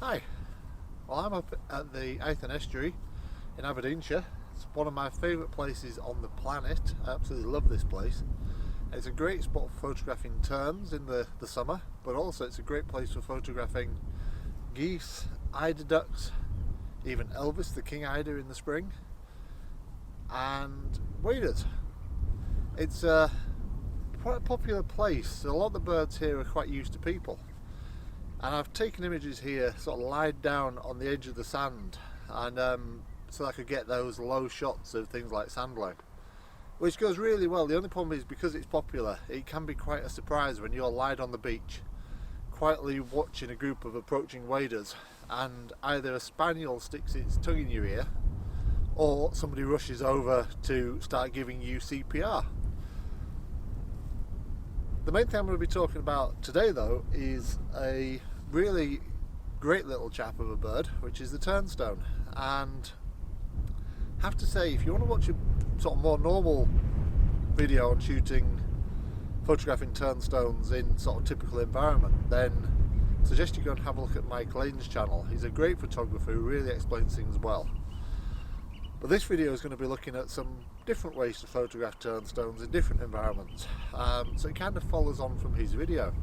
Hi, well I'm up at the Ayton Estuary in Aberdeenshire. It's one of my favourite places on the planet. I absolutely love this place. It's a great spot for photographing terns in the summer, but also it's a great place for photographing geese, eider ducks, even Elvis the king eider in the spring, and waders. It's quite a popular place. A lot of the birds here are quite used to people. And I've taken images here, sort of lied down on the edge of the sand, and so I could get those low shots of things like sandloin, which goes really well. The only problem is because it's popular, it can be quite a surprise when you're lied on the beach, quietly watching a group of approaching waders, and either a spaniel sticks its tongue in your ear, or somebody rushes over to start giving you CPR. The main thing I'm going to be talking about today though is a really great little chap of a bird, which is the turnstone. And I have to say, if you want to watch a sort of more normal video on photographing turnstones in sort of typical environment, then I suggest you go and have a look at Mike Lane's channel. He's a great photographer who really explains things well. But this video is going to be looking at some different ways to photograph turnstones in different environments, so it kind of follows on from his video.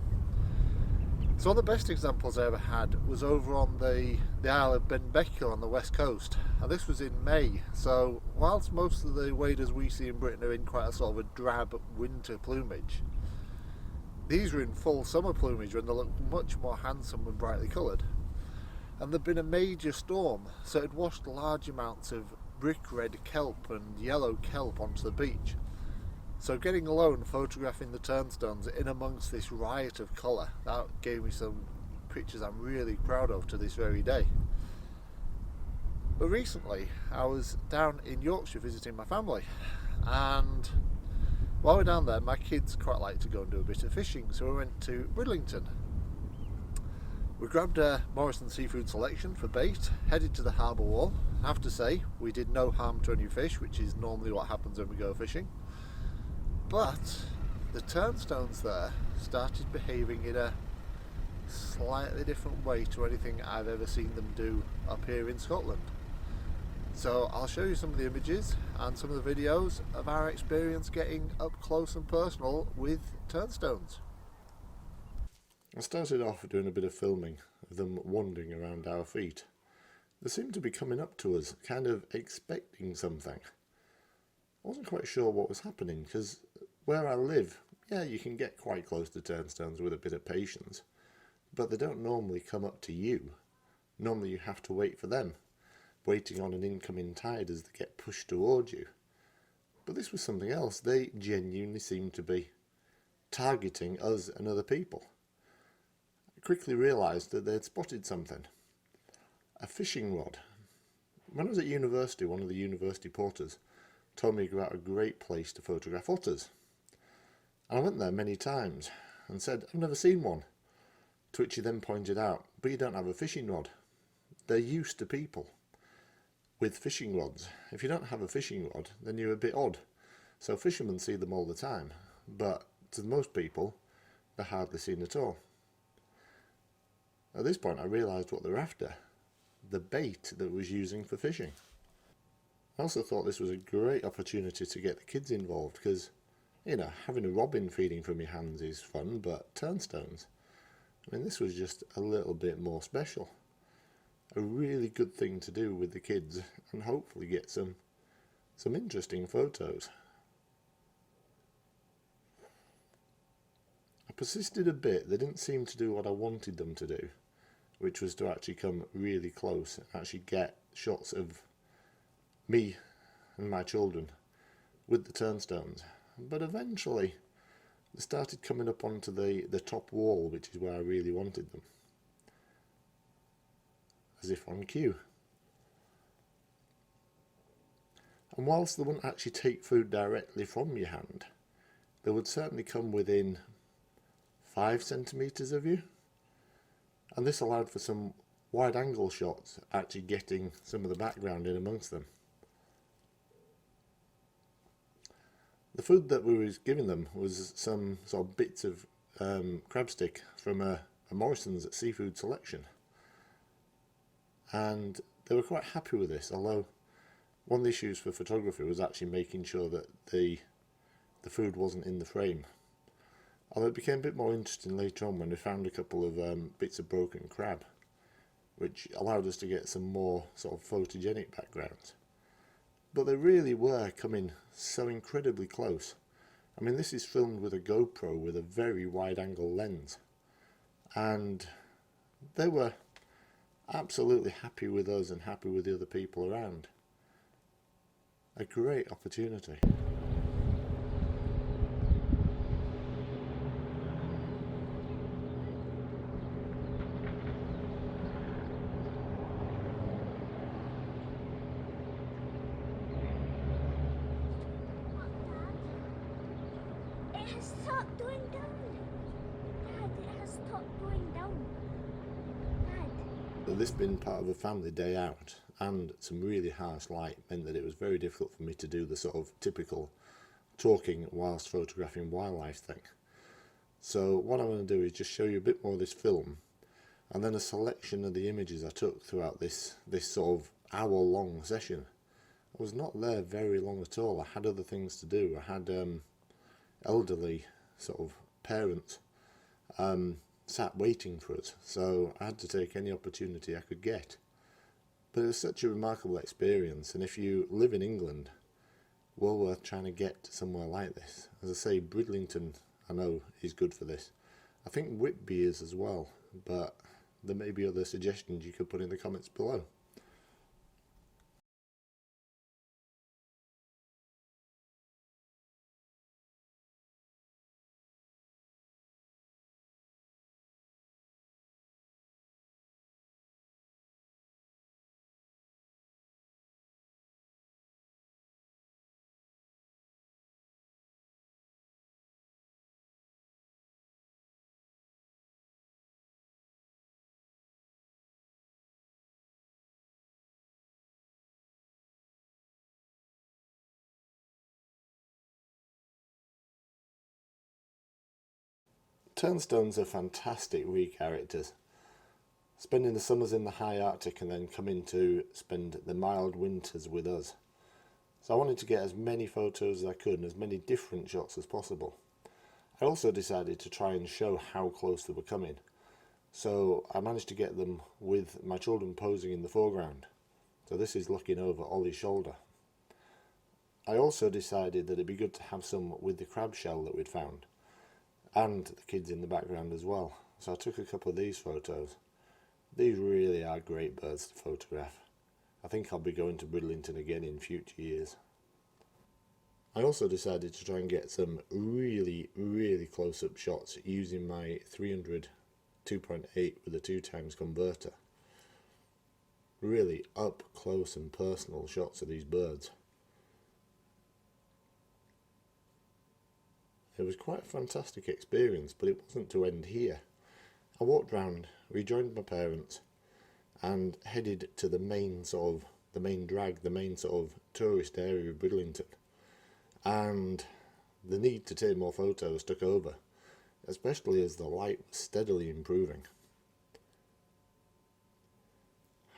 So one of the best examples I ever had was over on the Isle of Benbecula on the west coast, and this was in May. So whilst most of the waders we see in Britain are in quite a sort of a drab winter plumage, these were in full summer plumage when they looked much more handsome and brightly coloured. And there'd been a major storm, so it washed large amounts of brick red kelp and yellow kelp onto the beach. So getting alone photographing the turnstones in amongst this riot of colour, that gave me some pictures I'm really proud of to this very day. But recently I was down in Yorkshire visiting my family, and while we're down there my kids quite like to go and do a bit of fishing, so we went to Bridlington. We grabbed a Morrison seafood selection for bait, headed to the harbour wall. I have to say, we did no harm to any fish, which is normally what happens when we go fishing. But the turnstones there started behaving in a slightly different way to anything I've ever seen them do up here in Scotland. So I'll show you some of the images and some of the videos of our experience getting up close and personal with turnstones. I started off doing a bit of filming of them wandering around our feet. They seemed to be coming up to us, kind of expecting something. I wasn't quite sure what was happening, because where I live, yeah, you can get quite close to turnstones with a bit of patience, but they don't normally come up to you. Normally you have to wait for them, waiting on an incoming tide as they get pushed towards you. But this was something else. They genuinely seemed to be targeting us and other people. Quickly realised that they'd spotted something. A fishing rod. When I was at university, one of the university porters told me about a great place to photograph otters. And I went there many times and said, I've never seen one. To which he then pointed out, but you don't have a fishing rod. They're used to people with fishing rods. If you don't have a fishing rod, then you're a bit odd. So fishermen see them all the time, but to most people, they're hardly seen at all. At this point I realised what they're after, the bait that was using for fishing. I also thought this was a great opportunity to get the kids involved, because, you know, having a robin feeding from your hands is fun, but turnstones, I mean, this was just a little bit more special. A really good thing to do with the kids, and hopefully get some interesting photos. I persisted a bit. They didn't seem to do what I wanted them to do, which was to actually come really close and actually get shots of me and my children with the turnstones. But eventually they started coming up onto the top wall, which is where I really wanted them, as if on cue. And whilst they wouldn't actually take food directly from your hand, they would certainly come within 5 centimetres of you. And this allowed for some wide angle shots, actually getting some of the background in amongst them. The food that we was giving them was some sort of bits of crab stick from a Morrison's seafood selection. and they were quite happy with this, although one of the issues for photography was actually making sure that the food wasn't in the frame. Although it became a bit more interesting later on when we found a couple of bits of broken crab, which allowed us to get some more sort of photogenic backgrounds. But they really were coming so incredibly close. I mean, this is filmed with a GoPro with a very wide angle lens, and they were absolutely happy with us and happy with the other people around. A great opportunity. This being part of a family day out and some really harsh light meant that it was very difficult for me to do the sort of typical talking whilst photographing wildlife thing. So what I'm going to do is just show you a bit more of this film, and then a selection of the images I took throughout this sort of hour-long session. I was not there very long at all. I had other things to do. I had elderly sort of parents sat waiting for us, so I had to take any opportunity I could get. But it was such a remarkable experience, and if you live in England, well worth trying to get to somewhere like this. As I say, Bridlington I know is good for this. I think Whitby is as well, but there may be other suggestions you could put in the comments below. Turnstones are fantastic characters, spending the summers in the high Arctic and then coming to spend the mild winters with us. So I wanted to get as many photos as I could and as many different shots as possible. I also decided to try and show how close they were coming, so I managed to get them with my children posing in the foreground. So this is looking over Ollie's shoulder. I also decided that it'd be good to have some with the crab shell that we'd found, and the kids in the background as well. So I took a couple of these photos. These really are great birds to photograph. I think I'll be going to Bridlington again in future years. I also decided to try and get some really close-up shots using my 300 2.8 with a 2x converter. Really up close and personal shots of these birds. It was quite a fantastic experience, but it wasn't to end here. I walked round, rejoined my parents, and headed to the main sort of tourist area of Bridlington. And the need to take more photos took over, especially as the light was steadily improving.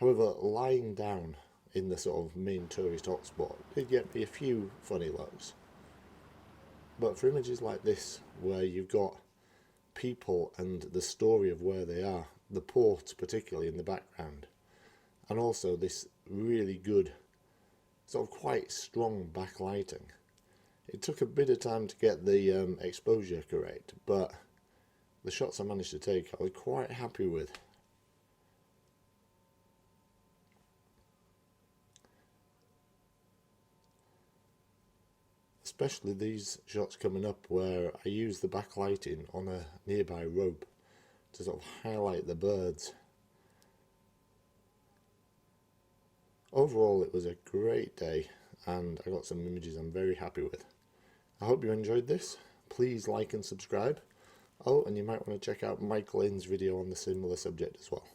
However, lying down in the sort of main tourist hotspot did get me a few funny looks. But for images like this, where you've got people and the story of where they are, the port particularly in the background, and also this really good, sort of quite strong backlighting, it took a bit of time to get the exposure correct, but the shots I managed to take I was quite happy with. Especially these shots coming up where I use the backlighting on a nearby rope to sort of highlight the birds. Overall it was a great day and I got some images I'm very happy with. I hope you enjoyed this. Please like and subscribe. Oh, and you might want to check out Mike Lane's video on the similar subject as well.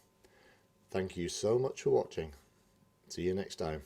Thank you so much for watching. See you next time.